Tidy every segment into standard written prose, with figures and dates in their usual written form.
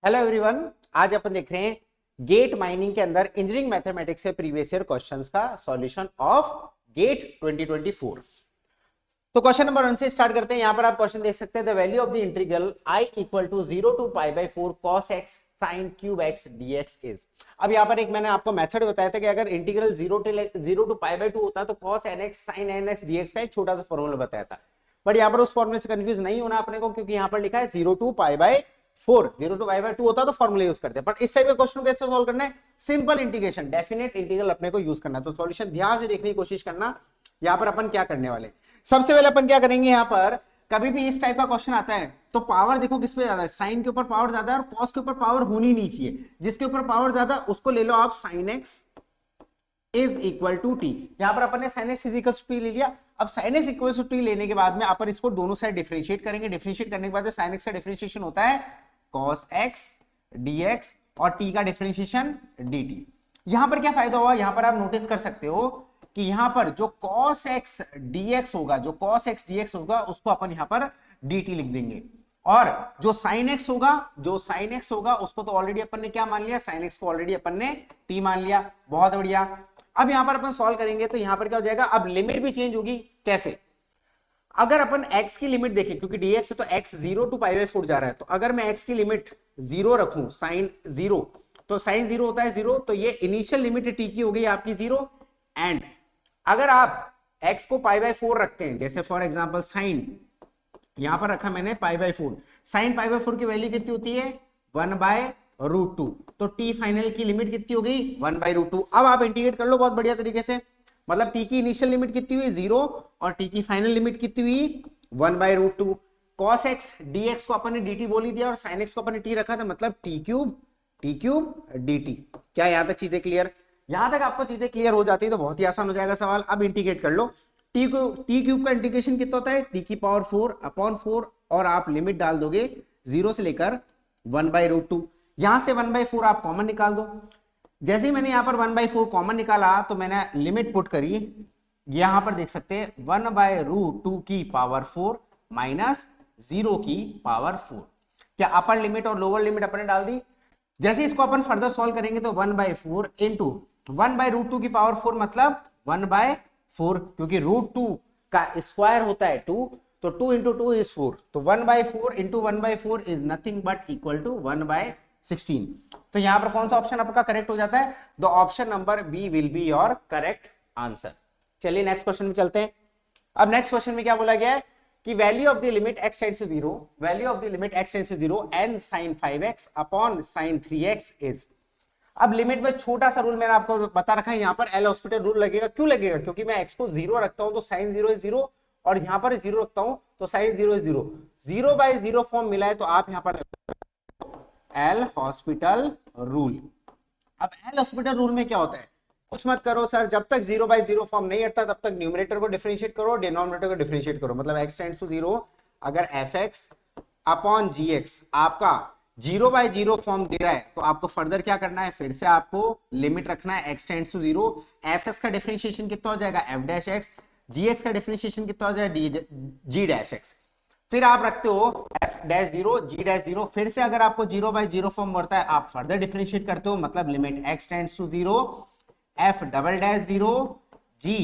Hello everyone, आज अपन देख रहे हैं गेट माइनिंग के अंदर इंजीनियरिंग मैथमेटिक्स से प्रीवियस ईयर क्वेश्चंस का सॉल्यूशन ऑफ गेट 2024। तो क्वेश्चन नंबर 1 से स्टार्ट करते हैं। यहां पर आप क्वेश्चन देख सकते हैं, the value of the integral i equal to 0 to pi by 4 cos x sin cube x dx is. अब यहां पर एक मैंने आपको मेथड बताया था कि अगर इंटीग्रल 0 टू पाई बाय 2 होता तो cos nx sin nx dx का एक छोटा सा फॉर्मूला बताया था। बट यहां पर उस फॉर्मूले से कंफ्यूज नहीं होना अपने को, क्योंकि यहां पर लिखा है 0 to pi by 4, 0 to pi by 2 होता तो फॉर्मूला यूज करते हैं। बट इस टाइप के क्वेश्चन को कैसे सॉल्व करना है? सिंपल इंटीग्रेशन, डेफिनेट इंटीग्रल अपने को यूज करना है। तो सॉल्यूशन ध्यान से देखने की कोशिश करना। यहां पर अपन क्या करने वाले, सबसे पहले अपन क्या करेंगे, यहां पर कभी भी इस टाइप का क्वेश्चन आता है तो पावर देखो किस पे ज्यादा है, साइन के ऊपर पावर ज्यादा है और कॉस के ऊपर पावर होनी नहीं चाहिए। जिसके ऊपर पावर ज्यादा उसको ले लो आप sine x is equal to t. यहां पर अपन ने sine x is equal to t ले लिया। अब sine x equal to t लेने के बाद में अपन इसको दोनों साइड डिफरेंशिएट करेंगे। डिफरेंशिएट करने के बाद साइन एक्स का डिफरेंशिएशन होता है cos x dx और t का डिफरेंशिएशन dt। यहां पर क्या फायदा हुआ, यहां पर आप नोटिस कर सकते हो कि यहां पर जो cos x dx होगा, जो cos x dx होगा उसको अपन यहां पर dt लिख देंगे। और जो sin x होगा उसको तो ऑलरेडी अपन ने क्या मान लिया, sin x को ऑलरेडी अपन ने t मान लिया। बहुत बढ़िया। अब यहां पर अपन सॉल्व करेंगे तो यहां पर क्या हो जाएगा, अब लिमिट भी चेंज होगी। कैसे? अगर अपन x की लिमिट देखें, क्योंकि dx है तो x 0 टू पाई बाय 4 जा रहा है, तो अगर मैं x की लिमिट 0 रखूं, साइन 0, तो साइन 0 होता है 0, तो ये इनिशियल लिमिट t की हो गई आपकी 0। एंड अगर आप x को पाई बाय 4 रखते हैं, जैसे फॉर एग्जांपल साइन यहां पर रखा मैंने पाई बाय 4, साइन पाई बाय 4 की वैल्यू कितनी होती है 1 बाय रूट 2, तो t फाइनल की लिमिट कितनी हो गई 1 बाय रूट 2। अब आप इंटीग्रेट कर लो बहुत बढ़िया तरीके से, मतलब t की इनिशियल लिमिट कितनी हुई 0 और t की फाइनल लिमिट कितनी हुई 1 by root 2। cos x dx को अपन ने dt बोल ही दिया और sin x को अपन ने t रखा था, मतलब t क्यूब dt। क्या यहां तक चीजें क्लियर? यहां तक आपको चीजें क्लियर हो जाती है तो बहुत ही आसान हो जाएगा सवाल। अब इंटीग्रेट कर लो। t क्यूब का इंटीग्रेशन कितना होता है, t की पावर 4 अपॉन 4 और आप लिमिट डाल दोगे 0 से लेकर 1 बाय रूट 2। यहां से 1 बाय 4 आप कॉमन निकाल दो। जैसे ही मैंने यहां पर 1 बाय 4 कॉमन निकाला तो मैंने लिमिट पुट करी, यहां पर देख सकते हैं 1 बाय रूट 2 की पावर 4 माइनस 0 की पावर 4। क्या अपर लिमिट और लोअर लिमिट अपने डाल दी। जैसे इसको अपन फर्दर सॉल्व करेंगे तो 1 बाय 4 इंटू 1 बाय रूट 2 की पावर 4 मतलब 1 बाय 4, क्योंकि रूट 2 का स्क्वायर होता है 2, तो 2 इंटू 2 इज 4, तो 1 by 4 into 1 by 4 is nothing but equal to 1 by 16। तो यहां पर कौन सा ऑप्शन आपका करेक्ट हो जाता है, the option number B will be your correct answer. चलिए नेक्स्ट क्वेश्चन में चलते हैं। अब नेक्स्ट क्वेश्चन में क्या बोला गया है कि value of the limit x tends to 0, value of the limit x tends to 0 n sin 5x upon sin 3x is. अब लिमिट में छोटा सा रूल मैंने आपको बता रखा है, यहां पर एल हॉस्पिटल रूल लगेगा। क्यों लगेगा? क्योंकि मैं x को 0 रखता हूं तो sin 0 इज 0 और यहां पर 0 रखता हूं तो sin 0 इज 0। 0 बाय 0 फॉर्म मिला है तो आप यहां पर एल हॉस्पिटल रूल। अब एल हॉस्पिटल रूल में क्या होता है, कुछ मत करो सर, जब तक 0 बाय 0 फॉर्म नहीं हटता तब तक न्यूमरेटर को डिफरेंशिएट करो, डिनोमिनेटर को डिफरेंशिएट करो। मतलब x टेंड्स टू 0, अगर fx अपॉन gx आपका 0 बाय 0 फॉर्म दे रहा है तो आपको फर्दर क्या करना है, फिर से आपको लिमिट रखना है x टेंड्स टू 0। fx का डिफरेंशिएशन कितना हो जाएगा f डैश x, gx का डिफरेंशिएशन कितना हो जाएगा g डैश x। फिर आप रखते हो f डैश 0 g डैश 0, फिर से अगर आपको 0 बाय 0 फॉर्म बढ़ता है आप फर्दर डिफरेंशिएट करते हो, मतलब limit x tends to 0 f double dash 0 g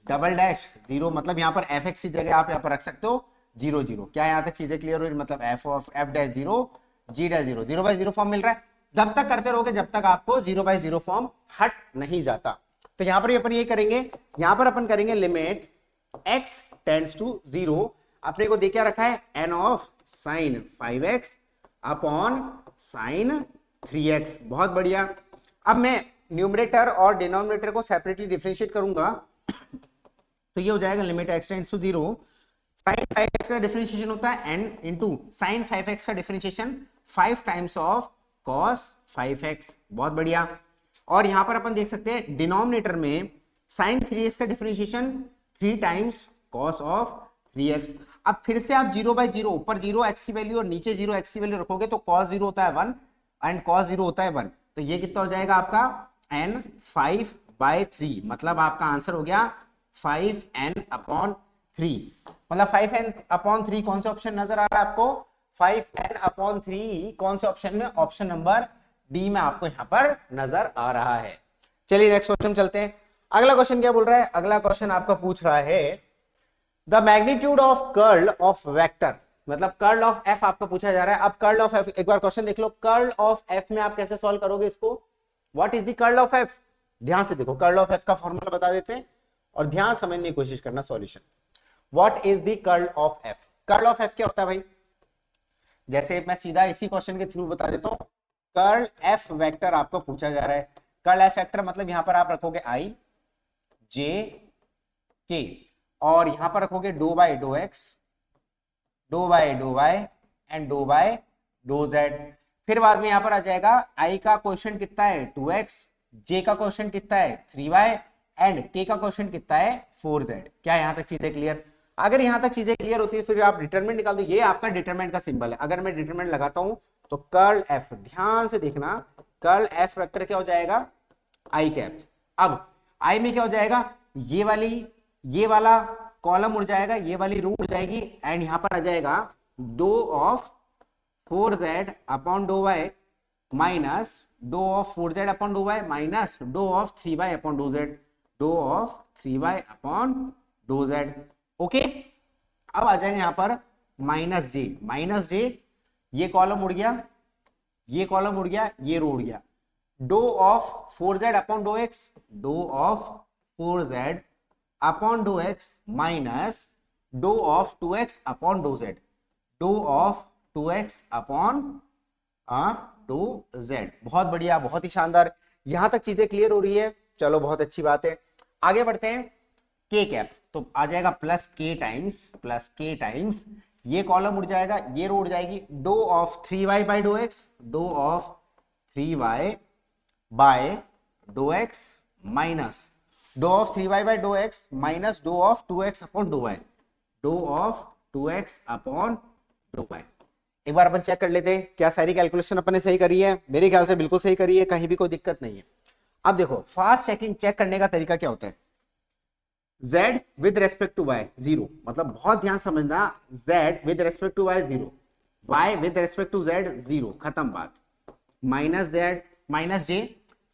double dash 0, मतलब यहां पर fx की जगह आप यहां पर रख सकते हो 0 0। क्या यहां तक चीजें क्लियर हुई? मतलब f of f dash 0 g dash 0, 0 by 0 form मिल रहा है। जब तक करते रहोगे जब तक आपको 0 बाय 0 फॉर्म हट नहीं जाता। तो यहां पर अपन ये करेंगे, यहां पर अपन करेंगे लिमिट x टेंड्स टू 0, अपने को दे क्या रखा है n of sin 5x upon sin 3x। बहुत बढ़िया। अब मैं न्यूमरेटर और डिनोमिनेटर को सेपरेटली डिफरेंशिएट करूंगा तो ये हो जाएगा limit x tends to 0, sin 5x का डिफरेंशिएशन होता है n इंटू sin 5x का differentiation 5 times of cos 5x। बहुत बढ़िया। और यहां पर अपन देख सकते हैं डिनोमिनेटर में sin 3x का differentiation 3 times cos of 3x। अब फिर से आप 0 बाय 0, ऊपर 0 x की वैल्यू और नीचे 0 x की वैल्यू रखोगे तो cos 0 होता है 1 एंड cos 0 होता है 1, तो ये कितना हो जाएगा आपका n 5 बाय 3, मतलब आपका आंसर हो गया 5n अपॉन 3। मतलब 5n अपॉन 3 कौन सा ऑप्शन नजर आ रहा है आपको, 5n/3 कौन से ऑप्शन में? ऑप्शन नंबर डी में आपको यहां पर नजर आ रहा है। चलिए नेक्स्ट क्वेश्चन चलते हैं। अगला क्वेश्चन क्या बोल रहा है? अगला क्वेश्चन आपका पूछ रहा है the magnitude of curl of vector, मतलब कर्ल ऑफ एफ आपको पूछा जा रहा है। अब कर्ल ऑफ एफ, एक बार क्वेश्चन देख लो, कर्ल ऑफ एफ में आप कैसे सॉल्व करोगे इसको? What is the curl of F? ध्यान से देखो, कर्ल ऑफ एफ का फॉर्मूला बता देते हैं और ध्यान समझने की कोशिश करना solution. What is the curl of F? Curl of F क्या होता है भाई? जैसे मैं सीधा इसी क्वेश्चन के थ्रू बता देता हूं। कर्ल एफ वेक्टर आपको पूछा जा रहा है। कर्ल एफ वेक्टर मतलब यहां पर आप रखोगे आई जे के और यहां पर रखोगे doh by doh x, doh by doh y and doh by doh z. फिर बाद में यहां पर आ जाएगा आई का क्वेश्चन कितना है 2x, जे का क्वेश्चन कितना है 3y एंड के का क्वेश्चन कितना है 4z। क्या यहां तक चीजें क्लियर? अगर यहां तक चीजें क्लियर होती है फिर आप डिटरमिनेंट निकाल दो। ये आपका डिटरमिनेंट का सिंबल है। अगर मैं डिटरमिनेंट लगाता हूं तो कर्ल एफ, ध्यान से देखना, कर्ल एफ वेक्टर क्या हो जाएगा? आई कैप। अब आई में क्या हो जाएगा? ये वाला कॉलम उड़ जाएगा, ये वाली रो उड़ जाएगी एंड यहां पर आ जाएगा doh of 4z upon doh y minus doh of 4z upon doh y minus doh of 3y upon doh z, doh of 3y upon doh z। Okay, अब आ जाएंगे यहां पर माइनस जे, ये कॉलम उड़ गया, ये कॉलम उड़ गया, ये रो उड़ गया। Doh of 4z upon doh x, doh of 4z upon doh x minus doh of 2x upon doh z, doh of 2x upon doh z। बहुत बढ़िया, बहुत ही शानदार। यहां तक चीजें क्लियर हो रही है? चलो बहुत अच्छी बात है। आगे बढ़ते हैं। के कैप तो आ जाएगा प्लस के टाइम्स, ये कॉलम उड़ जाएगा, ये रो उड़ जाएगी। Doh of 3y by doh x, doh of 3y by doh x minus doh of 3y by doh x minus doh of 2x upon doh y, doh of 2x upon doh y। एक बार अपन check कर लेते हैं क्या सारी calculation अपन ने सही करी है। मेरे ख्याल से बिल्कुल सही करी है, कहीं भी कोई दिक्कत नहीं है। अब देखो फास्ट चेक करने का तरीका क्या होता है? z with respect to y 0, मतलब बहुत ध्यान समझना, z with respect to y 0, y with respect to z 0, खत्म बात। Minus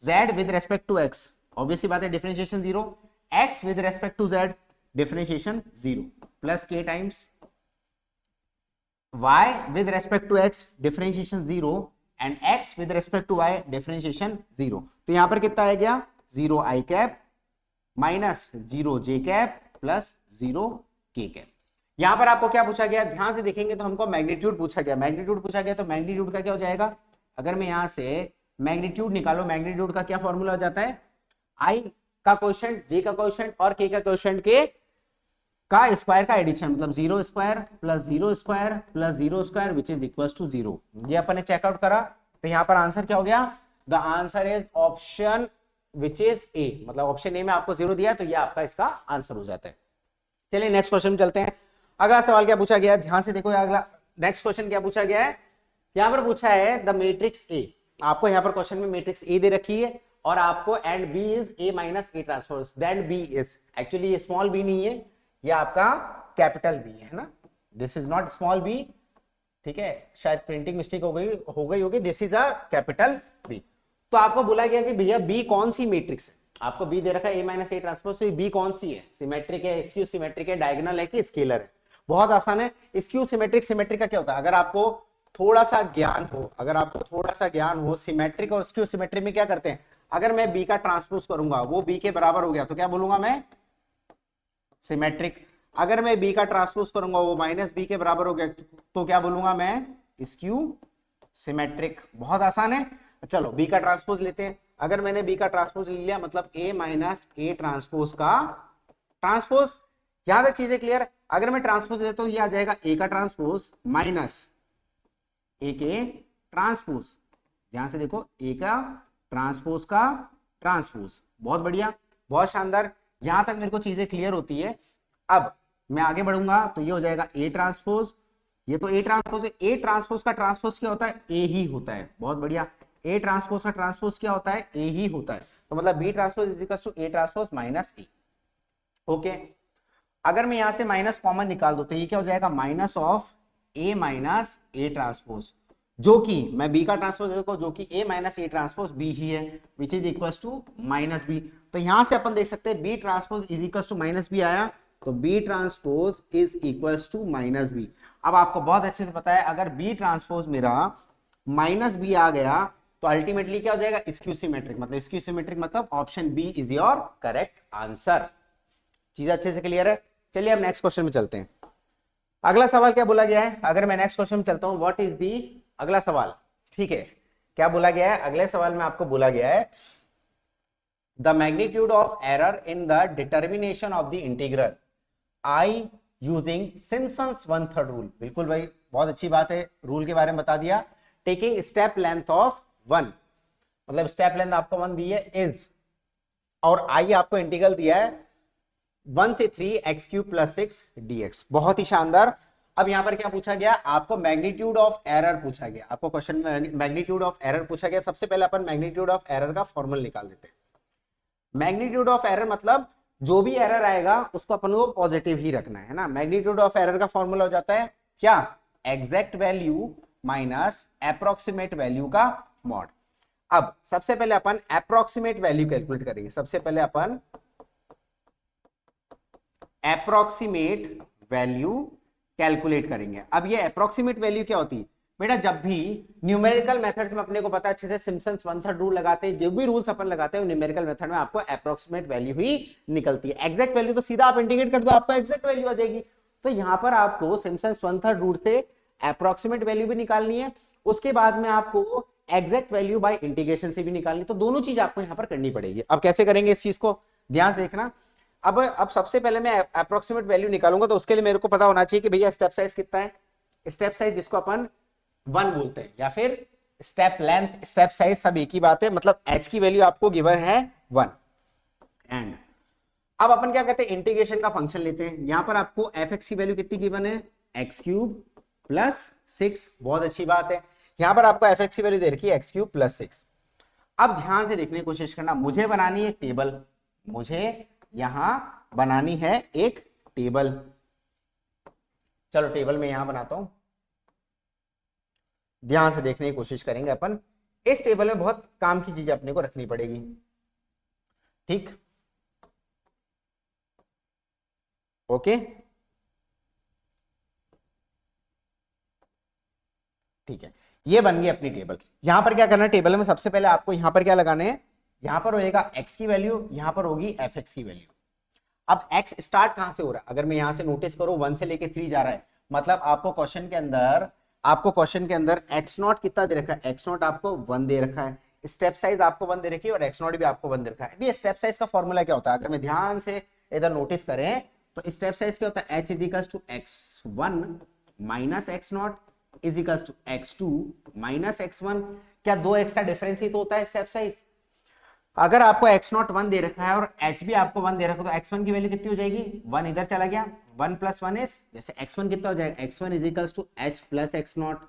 z with respect to x, obviously बात है differentiation 0, x with respect to z differentiation 0, plus k times y with respect to x differentiation 0 and x with respect to y differentiation 0। तो यहां पर कितना आ गया? 0 i cap minus 0 j cap plus 0 k cap. यहां पर आपको क्या पूछा गया? ध्यान से देखेंगे तो हमको मैग्नीट्यूड पूछा गया। तो मैग्नीट्यूड का क्या हो जाएगा? अगर मैं यहां से मैग्नीट्यूड निकालो, मैग्नीट्यूड का क्या फॉर्मूला हो जाता है? i का क्वोशंट, j का क्वोशंट और k का क्वोशंट के का स्क्वायर का एडिशन, मतलब 0 square plus 0 square plus 0 square which is equals to 0। ये अपन ने चेकआउट करा तो यहां पर आंसर क्या हो गया? The answer is option which is a, मतलब ऑप्शन ए में आपको 0 दिया तो ये आपका इसका आंसर हो जाता है। चलिए नेक्स्ट क्वेश्चन में चलते हैं। अगला सवाल क्या पूछा गया है? ध्यान से देखो, अगला नेक्स्ट क्वेश्चन क्या पूछा गया है? यहां पर पूछा है द मैट्रिक्स ए। आपको यहां पर क्वेश्चन में मैट्रिक्स ए दे रखी है और आपको and B is A minus A transpose, then B is, actually ये स्मॉल बी नहीं है, ये आपका कैपिटल बी है ना, this is not small B, ठीक है, शायद प्रिंटिंग मिस्टेक हो गई होगी, this is a capital B. तो आपको बोला गया कि भैया बी कौन सी मैट्रिक्स है? आपको बी दे रखा है ए माइनस ए ट्रांसपोज, तो बी कौन सी है? सिमेट्रिक है, स्क्यू सिमेट्रिक है, डायगोनल है कि स्केलर है? बहुत आसान है। स्क्यू सिमेट्रिक, सिमेट्रिक का क्या होता है? अगर आपको थोड़ा सा ज्ञान हो, सिमेट्रिक और स्क्यू सिमेट्रिक में क्या करते हैं? अगर मैं बी का ट्रांसपोज करूंगा वो बी के बराबर हो गया तो क्या बोलूंगा मैं? सिमेट्रिक। अगर मैं बी का ट्रांसपोज करूंगा वो माइनस बी के बराबर हो गया तो क्या बोलूंगा मैं? Skew symmetric. बहुत आसान है। चलो बी का ट्रांसपोज लेते हैं। अगर मैंने बी का ट्रांसपोज ले लिया मतलब ए माइनस ए ट्रांसपोज का ट्रांसपोज। यहां तक चीजें क्लियर? अगर मैं ट्रांसपोज लेता हूं ये आ जाएगा ए का ट्रांसपोज माइनस ए के ट्रांसपोज। ध्यान से देखो, ए का ट्रांसपोज का ट्रांसपोज। बहुत बढ़िया, बहुत शानदार। यहां तक मेरे को चीजें क्लियर होती है। अब मैं आगे बढ़ूंगा तो ये हो जाएगा ए ट्रांसपोज, ये तो ए ट्रांसपोज है। ए ट्रांसपोज का ट्रांसपोज क्या होता है? ए ही होता है। बहुत बढ़िया, ए ट्रांसपोज का ट्रांसपोज क्या होता है? ए ही होता है। तो मतलब B transpose is equal to A transpose minus A. Okay, अगर मैं यहां से माइनस कॉमन निकाल दूं तो ये क्या हो जाएगा? Minus of A minus A transpose, जो कि मैं बी का ट्रांसपोज देखो, जो कि A minus A transpose B ही है, which is equal to minus B. तो यहां से अपन देख सकते हैं B transpose is equal to minus B आया, तो B transpose is equal to minus B. अब आपको बहुत अच्छे से पता है अगर बी ट्रांसपोज मेरा माइनस बी आ गया तो अल्टीमेटली क्या हो जाएगा, स्क्यू सिमेट्रिक, मतलब स्क्यू सिमेट्रिक मतलब option B is your correct answer. चीज अच्छे से क्लियर है। चलिए अब नेक्स्ट क्वेश्चन में चलते हैं। अगला सवाल क्या बोला गया है, अगर मैं नेक्स्ट क्वेश्चन में चलता हूं, व्हाट इज दी अगला सवाल, ठीक है, क्या बोला गया है अगले सवाल में, आपको बोला गया है the magnitude of error in the determination of the integral I using Simpson's 1/3 rule. बिल्कुल भाई, बहुत अच्छी बात है, रूल के बारे में बता दिया। टेकिंग स्टेप लेंथ ऑफ 1, मतलब स्टेप लेंथ आपको 1 दी है इज, और आई आपको इंटीग्रल दिया है 1 से 3 एक्स क्यूब प्लस 6 dx। बहुत ही शानदार। अब यहां पर क्या पूछा गया, आपको मैग्नीट्यूड ऑफ एरर पूछा गया, आपको क्वेश्चन में मैग्नीट्यूड ऑफ एरर पूछा गया। सबसे पहले अपन मैग्नीट्यूड ऑफ एरर का फॉर्मूला निकाल देते हैं। मैग्नीट्यूड ऑफ एरर मतलब जो भी एरर आएगा उसको अपन को पॉजिटिव ही रखना है ना। मैग्नीट्यूड ऑफ एरर का फॉर्मूला हो जाता है क्या, exact value minus approximate value का मॉड। अब सबसे पहले अपन अप्रोक्सीमेट वैल्यू कैलकुलेट करेंगे। सबसे पहले अपन अप्रोक्सीमेट वैल्यू कैलकुलेट करेंगे। अब ये अप्रोक्सीमेट वैल्यू क्या होती है बेटा, जब भी न्यूमेरिकल मेथड्स में अपने को पता है अच्छे से सिम्पसन्स 1/3 रूल लगाते हैं, जो भी रूल्स अपन लगाते हैं न्यूमेरिकल मेथड में आपको अप्रोक्सीमेट वैल्यू ही निकलती है। एग्जैक्ट वैल्यू तो सीधा आप इंटीग्रेट कर दो, आपको एग्जैक्ट वैल्यू आ जाएगी। तो यहां पर आपको सिम्पसन्स 1/3 रूल से अप्रोक्सीमेट वैल्यू भी निकालनी है, उसके बाद में आपको एग्जैक्ट वैल्यू बाय इंटीग्रेशन से भी निकालनी, तो दोनों चीज आपको यहां पर करनी पड़ेगी। अब कैसे करेंगे इस चीज को ध्यान से देखना। अब सबसे पहले मैं अप्रोक्सीमेट वैल्यू निकालूंगा, तो उसके लिए मेरे को पता होना चाहिए कि भैया स्टेप साइज कितना है। स्टेप साइज जिसको अपन 1 बोलते हैं, या फिर स्टेप लेंथ, स्टेप साइज सब एक ही बात है, मतलब h की वैल्यू आपको गिवन है 1। एंड अब अपन क्या कहते हैं, इंटीग्रेशन का फंक्शन लेते हैं। यहां पर आपको fx की वैल्यू कितनी गिवन है, x क्यूब प्लस 6। बहुत अच्छी बात है, यहां पर आपको fx की वैल्यू दे रखी है x क्यूब प्लस 6। अब ध्यान से देखने की कोशिश करना, मुझे बनानी है टेबल, मुझे यहां बनानी है एक टेबल। चलो टेबल में यहां बनाता हूं, ध्यान से देखने की कोशिश करेंगे अपन। इस टेबल में बहुत काम की चीजें अपने को रखनी पड़ेगी, ठीक, ओके, ठीक है। ये बन गई अपनी टेबल। यहां पर क्या करना है, टेबल में सबसे पहले आपको यहां पर क्या लगाने हैं, यहां पर होएगा x की वैल्यू, यहां पर होगी fx की वैल्यू। अब x स्टार्ट कहां से हो रहा है, अगर मैं यहां से नोटिस करूं 1 से लेके 3 जा रहा है, मतलब आपको क्वेश्चन के अंदर x नॉट कितना दे रखा है, x नॉट आपको 1 दे रखा है, स्टेप साइज आपको 1 दे रखी है और x नॉट भी आपको 1 दे रखा है। अभी स्टेप साइज का फॉर्मूला क्या होता है, अगर मैं ध्यान से इधर नोटिस करें तो स्टेप साइज क्या होता है, h is equal to x1 minus x not is equal to x2 minus x1। क्या 2x का डिफरेंस ही तो होता है स्टेप साइज। अगर आपको x नॉट 1 दे रखा है और h भी आपको 1 दे रखा है, तो x1 की वैल्यू कितनी हो जाएगी, 1 इधर चला गया, 1 प्लस 1 इज, जैसे x1 कितना हो जाएगा, x1 is equal to h plus x not,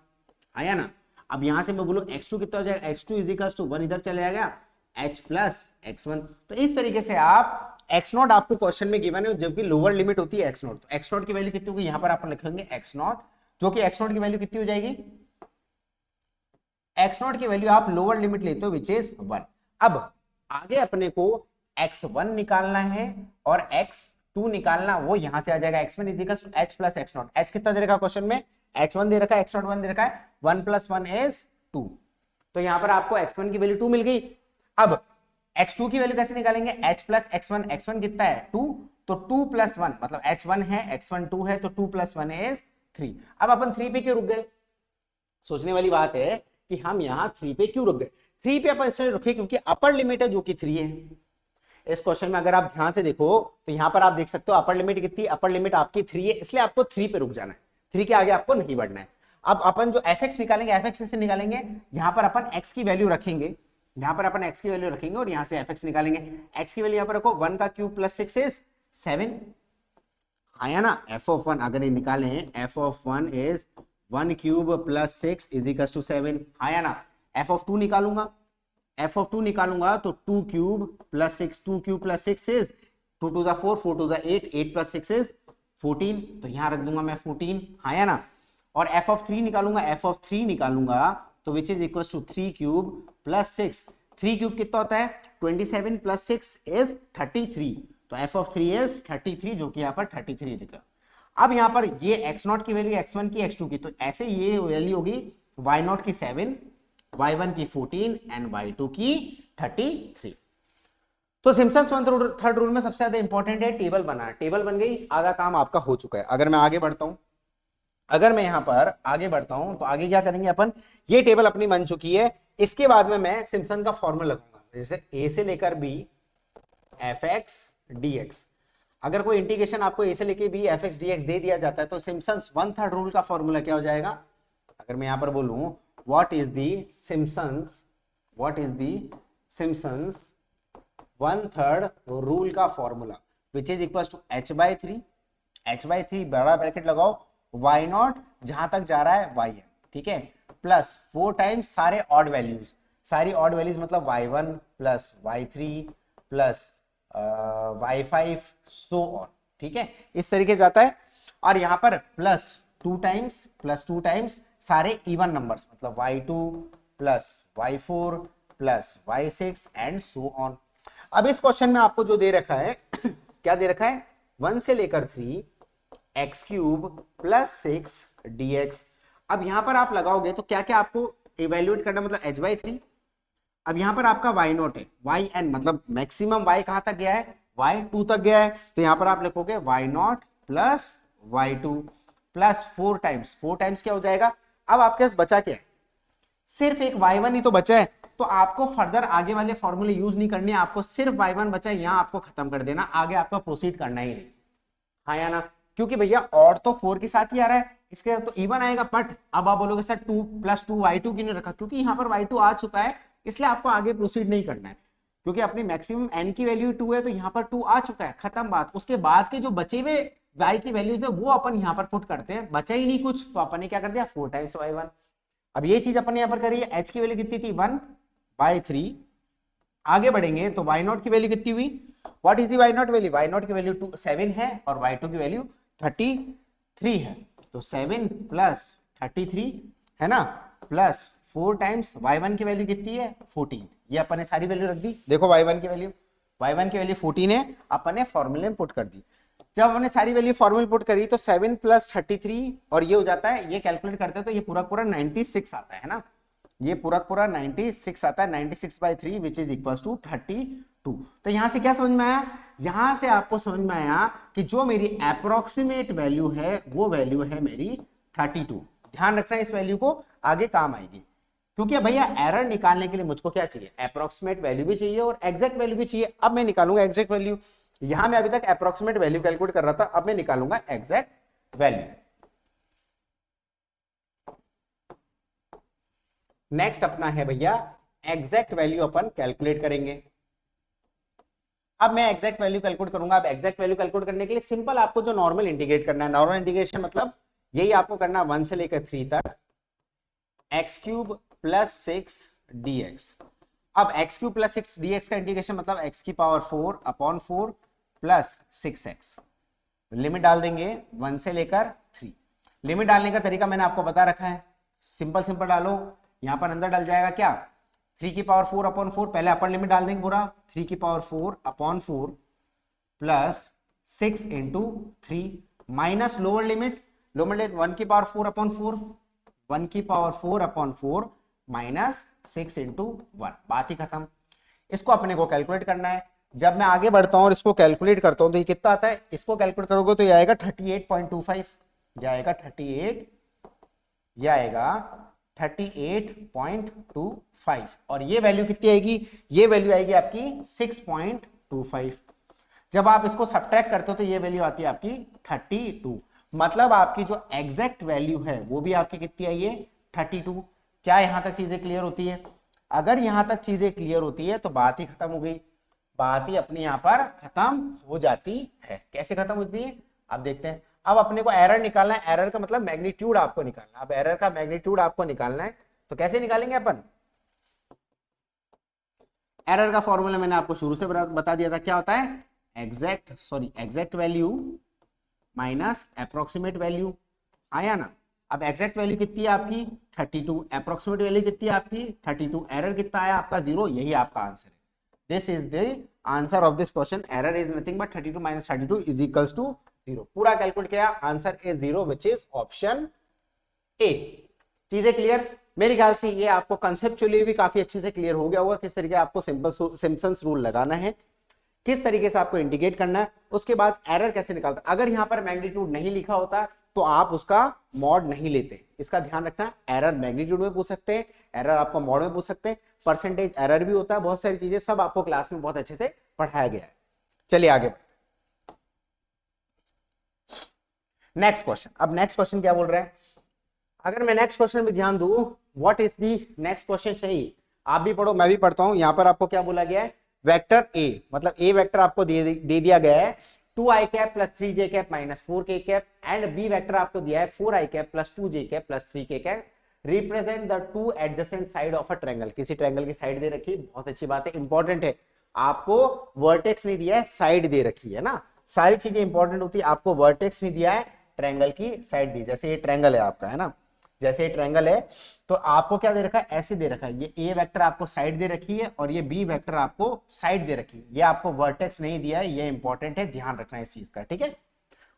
आया ना। अब यहां से मैं बोलूं x2 कितना हो जाएगा, x2 इज इक्वल टू 1 इधर चले जाएगा, h प्लस x1। तो इस तरीके से आप x नॉट आपको क्वेश्चन में गिवन है, जबकि लोअर लिमिट होती है x नॉट, तो x नॉट की वैल्यू कितनी होगी, यहां पर आप लिखेंगे x नॉट, जो कि x नॉट की वैल्यू कितनी हो जाएगी, x नॉट की वैल्यू आप लोअर लिमिट लेते हो विच इज 1। अब आगे अपने को x1 निकालना है और x2 निकालना, वो यहां से आ जाएगा x1 is equal to h plus x not. h कितना दे रखा है क्वेश्चन में, x1 दे रखा है, x नॉट 1 दे रखा है, 1 प्लस 1 इज 2, तो यहां पर आपको x1 की वैल्यू 2 मिल गई। अब x2 की वैल्यू कैसे निकालेंगे, h प्लस x1, x1 कितना है 2, तो 2 प्लस 1 मतलब h1 है, x1 2 है, तो 2 प्लस 1 इज 3। अब अपन 3 पे क्यों रुक गए, सोचने वाली बात है कि हम यहां 3 पे क्यों रुक गए। 3 पे अपन इसलिए रुके क्योंकि अपर लिमिट है जो कि 3 है। इस क्वेश्चन में अगर आप ध्यान से देखो तो यहां पर आप देख सकते हो अपर लिमिट कितनी, अपर लिमिट आपकी 3 है, इसलिए आपको 3 पे रुक जाना है, 3 के आगे आपको नहीं बढ़ना है। अब अपन जो fx निकालेंगे, fx कैसे निकालेंगे, यहां पर अपन x की वैल्यू रखेंगे, यहां पर अपन x की वैल्यू रखेंगे और यहां से fx निकालेंगे। x की वैल्यू यहां पर रखो, 1 का क्यूब प्लस 6 इज 7, आया ना। f ऑफ 1 अगर ये निकाले, f of 1 is 1 cube plus 6 is equal to 7, आया ना। f ऑफ 2 निकालूंगा, f ऑफ 2 निकालूंगा तो 2 cube plus 6, 2 cube plus 6 is 2 to जा 4, 4 टू जा 8, 8 प्लस 6 इज 14, तो यहां रख दूंगा मैं 14, आया ना। और एफ ऑफ 3 निकालूंगा, एफ ऑफ 3 निकालूंगा तो which is equal to 3 cube plus 6। 3 cube कितना होता है 27 प्लस 6 इज 33, तो एफ ऑफ 3 इज 33, जो कि यहाँ पर 33 दिख रहा। अब यहाँ पर ये x0 की वैल्यू x1 की x2 की, तो ऐसे ये वैल्यू होगी y0 की 7, y1 की 14 एंड y2 की 33। तो सिम्पसन्स वन थर्ड रूल में सबसे ज्यादा इंपॉर्टेंट है टेबल बनाना। टेबल बन गई, आधा काम आपका हो चुका है। अगर मैं आगे बढ़ता हूं, अगर मैं यहां पर आगे बढ़ता हूं तो आगे क्या करेंगे अपन, ये टेबल अपनी बन चुकी है, इसके बाद में मैं सिम्पसन का फॉर्मूला लगाऊंगा, जैसे a से लेकर b fx dx। अगर कोई इंटीग्रेशन आपको a से लेकर b fx dx दे दिया जाता है तो सिम्पसन्स वन थर्ड रूल का फॉर्मूला क्या हो जाएगा। अगर मैं यहां पर बोलूं what is the Simpson's one third rule का formula, which is equal to h/3 बड़ा ब्रैकेट लगाओ, y0 जहां तक जा रहा है yn, ठीक है, प्लस 4 टाइम्स सारे ऑड वैल्यूज, सारी ऑड वैल्यूज मतलब y1 plus y3 plus y5 so on, ठीक है, इस तरीके जाता है। और यहां पर प्लस 2 टाइम्स सारे इवन नंबर्स मतलब y2 plus y4 plus y6 and so on. अब इस क्वेश्चन में आपको जो दे रखा है क्या दे रखा है 1 से लेकर 3 x क्यूब प्लस 6 dx। अब यहां पर आप लगाओगे तो क्या क्या आपको इवेल्युएट करना, मतलब h/3। अब यहां पर आपका y0 है, yn मतलब मैक्सिमम y कहां तक गया है y2 तक गया है, तो यहां पर आप लिखोगे y0 plus y2 plus 4 times क्या हो जाएगा। अब आपके पास बचा क्या है, सिर्फ एक y1 ही तो बचा है, तो आपको फर्दर आगे वाले फॉर्मूले यूज नहीं करने, आपको सिर्फ y1 बचा है, यहां आपको खत्म कर देना, आगे आपका प्रोसीड करना ही नहीं, हाँ या ना, क्योंकि भैया और तो 4 के साथ ही आ रहा है, इसके साथ तो इवन आएगा। बट अब आप बोलोगे सर 2 प्लस 2 y2 क्यों नहीं रखा, क्योंकि यहां पर y2 आ चुका है, इसलिए आपको आगे प्रोसीड नहीं करना है, क्योंकि अपनी मैक्सिमम n की वैल्यू 2 है, तो यहाँ पर 2 आ चुका है, खत्म बात। उसके बाद के जो बचे हुए y की वैल्यूज है वो अपन यहाँ पर पुट करते हैं, बचा ही नहीं कुछ, तो अपन ने क्या कर दिया 4 टाइम्स y1। अब ये चीज अपन यहाँ पर करिए, h की वैल्यू कितनी थी 1/3, आगे बढ़ेंगे तो y0 की वैल्यू कितनी हुई, what is the y0 value, y0 की वैल्यू 7 है और y2 की वैल्यू 33 है, तो 7 प्लस 33 है ना, प्लस 4 टाइम्स y1 की वैल्यू कितनी है 14, ये अपन ने सारी वैल्यू रख दी। देखो y1 की वैल्यू 14 है, अपन ने फॉर्मूले में पुट कर दी। जब हमने सारी वैल्यू फॉर्मूले पुट करी तो 7 प्लस 33 और ये हो जाता है, ये कैलकुलेट करते हैं तो ये पूरा 96 आता है ना, ये पूरा 96 आता है, 96/3 विच इज इक्वल टू 32। तो यहां से क्या समझ में आया, यहां से आपको समझ में आया कि जो मेरी अप्रोक्सीमेट वैल्यू है वो वैल्यू है मेरी 32। ध्यान रखना इस वैल्यू को, आगे काम आएगी, क्योंकि भैया एरर निकालने के लिए मुझको क्या चाहिए, अप्रोक्सीमेट वैल्यू भी चाहिए और एग्जैक्ट वैल्यू भी चाहिए। अब मैं निकालूंगा एग्जैक्ट वैल्यू, यहां मैं अभी तक अप्रोक्सीमेट वैल्यू कैलकुलेट कर रहा था, अब मैं निकालूंगा एग्जैक्ट वैल्यू। नेक्स्ट अपना है भैया एग्जैक्ट वैल्यू अपन कैलकुलेट करेंगे। अब मैं एग्जैक्ट वैल्यू कैलकुलेट करूंगा। अब एग्जैक्ट वैल्यू कैलकुलेट करने के लिए सिंपल आपको जो नॉर्मल इंटीग्रेट करना है, नॉर्मल इंटीग्रेशन मतलब यही आपको करना 1 से लेकर 3 तक x क्यूब प्लस 6 dx। अब x क्यूब प्लस 6 dx का इंटीग्रेशन मतलब x की power 4 upon 4 plus 6x। Limit डाल देंगे 1 से लेकर 3। लिमिट डालने का तरीका मैंने आपको बता रखा है, सिंपल डालो, यहां पर अंदर डल जाएगा क्या 3 की पावर 4 अपॉन 4, पहले अपर लिमिट डाल देंगे पूरा 3 की power 4 upon 4 plus 6 into 3 minus lower limit 1 की पावर 4 अपॉन 4, 1 की पावर 4 अपॉन 4 माइनस 6 इंटू 1, बात ही खत्म। इसको अपने को कैलकुलेट करना है। जब मैं आगे बढ़ता हूं और इसको कैलकुलेट करता हूं तो ये कितना आता है, इसको कैलकुलेट करोगे तो ये आएगा 38.25, ये आएगा 38, ये आएगा 38.25 और ये वैल्यू कितनी आएगी, ये वैल्यू आएगी आपकी 6.25। जब आप इसको सब्ट्रैक्ट करते हो तो ये वैल्यू आती है आपकी 32, मतलब आपकी जो एग्जैक्ट वैल्यू है वो भी आपकी कितनी आई है 32। क्या यहां तक चीजें क्लियर होती है? अगर यहां तक चीजें क्लियर होती है तो बात ही खत्म हो गई, बात ही अपनी यहां पर खत्म हो जाती है। कैसे खत्म होती है अब देखते हैं। अब अपने को एरर निकालना है, एरर का मतलब मैग्नीट्यूड आपको निकालना है। अब एरर का मैग्नीट्यूड आपको निकालना है तो कैसे निकालेंगे अपन, एरर का फॉर्मूला मैंने आपको शुरू से बता दिया था, क्या होता है exact value minus approximate value, आया ना। अब एग्जैक्ट वैल्यू कितनी है आपकी 32, अप्रोक्सीमेट वैल्यू कितनी है आपकी 32, एरर कितना आया आपका 0, यही आपका आंसर है। This is the answer of this question, error is nothing but 32 minus 32 is equals to 0। पूरा कैलकुलेट किया, answer is 0 which is option A. चीजें क्लियर? मेरे ख्याल से ये आपको कंसेप्चुअली भी काफी अच्छे से क्लियर हो गया होगा किस तरीके आपको सिम्पसन्स रूल लगाना है, किस तरीके से आपको इंडिकेट करना है, उसके बाद एरर कैसे निकालता। अगर यहां पर मैग्नीट्यूड नहीं लिखा होता तो आप उसका मॉड नहीं लेते, इसका ध्यान रखना। एरर मैग्नीट्यूड में पूछ सकते हैं, एरर आपको मॉड में पूछ सकते हैं, परसेंटेज एरर भी होता है, बहुत सारी चीजें सब आपको क्लास में बहुत अच्छे से पढ़ाया गया है। चलिए आगे बढ़ते हैं। नेक्स्ट क्वेश्चन, अब नेक्स्ट क्वेश्चन क्या बोल रहा है? अगर मैं नेक्स्ट क्वेश्चन में ध्यान दूं, what is the next question, सही आप भी पढ़ो मैं भी पढ़ता हूं। यहां पर आपको क्या बोला गया है, वेक्टर ए, मतलब ए वेक्टर आपको दे दिया गया है 2i cap plus 3j cap minus 4k cap, and B vector आपको दिया है 4i cap plus 2j cap plus 3k cap, represent the two adjacent side of a triangle. किसी ट्रायंगल की साइड दे रखी, बहुत अच्छी बात है, इंपॉर्टेंट है। आपको वर्टेक्स नहीं दिया है, साइड दे रखी है ना, सारी चीजें इंपॉर्टेंट होती है। आपको वर्टेक्स नहीं दिया है, ट्रायंगल की साइड दी, जैसे ये ट्रायंगल है आपका, है ना, जैसे ट्रायंगल है तो आपको क्या दे रखा है, ऐसे दे रखा है। ये ए वेक्टर आपको साइड दे रखी है और ये बी वेक्टर आपको साइड दे रखी है, ये आपको वर्टेक्स नहीं दिया है, ये इंपॉर्टेंट है, ध्यान रखना इस चीज का, ठीक है।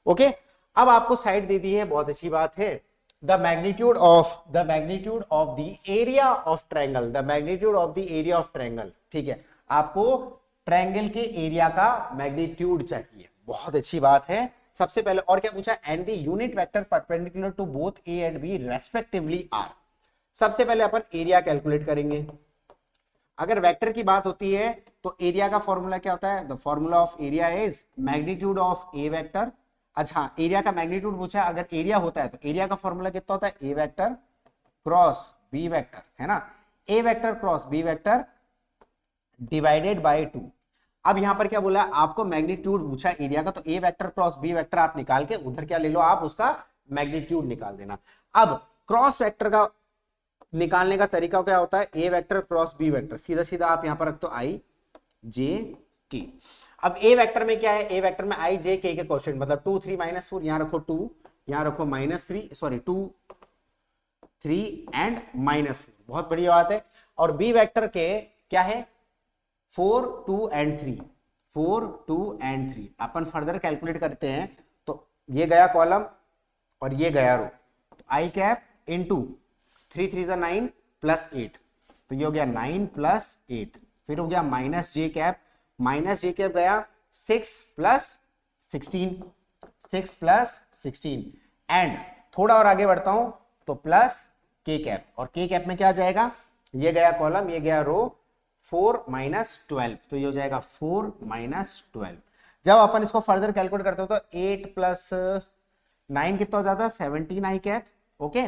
ओके, अब आपको साइड दे दी है, बहुत अच्छी बात है। The magnitude of the area of triangle, the magnitude of the area of triangle, ठीक है, आपको ट्रायंगल के एरिया का मैग्नीट्यूड चाहिए, बहुत अच्छी बात है। सबसे पहले और क्या पूछा, and the unit vector perpendicular to both A and B respectively are. सबसे पहले अपन एरिया कैलकुलेट करेंगे। अगर वेक्टर की बात होती है तो एरिया का फॉर्मूला क्या होता है, the formula of area is magnitude of A vector. अच्छा, एरिया का मैग्नीट्यूड पूछा, अगर एरिया होता है तो एरिया का फॉर्मूला कितना होता है, A vector cross B vector, है ना, A vector cross B vector divided by 2। अब यहां पर क्या बोला, आपको मैग्नीट्यूड पूछा एरिया का, तो ए वेक्टर क्रॉस बी वेक्टर आप निकाल के उधर क्या ले लो, आप उसका मैग्नीट्यूड निकाल देना। अब क्रॉस वेक्टर का निकालने का तरीका क्या होता है, A vector cross B vector, सीधा सीधा आप यहां पर रख दो आई जे के। अब ए वेक्टर में क्या है, ए वेक्टर में आई जे के क्वेश्चन, मतलब 2 3 माइनस 4, यहां रखो 2, यहां रखो माइनस 3, सॉरी 2 3 एंड माइनस 4, बहुत बढ़िया बात है। और बी वेक्टर के क्या है 4 2 and 3, 4 2 and 3। Upon further calculate करते हैं तो ये गया कॉलम और ये गया रो, तो आई कैप इंटू 3 3 9 प्लस 8, तो ये हो गया 9 प्लस 8, फिर हो गया माइनस जे कैप, माइनस जे कैप गया 6 प्लस 16, 6 प्लस 16 एंड थोड़ा और आगे बढ़ता हूं तो प्लस के कैप, और के कैप में क्या जाएगा, ये गया कॉलम ये गया रो, 4 माइनस 12, तो ये हो जाएगा 4 माइनस 12। जब अपन इसको फर्दर कैलकुलेट करते हो तो 8 प्लस 9 कितना हो जाता है 17 आई कैप, ओके,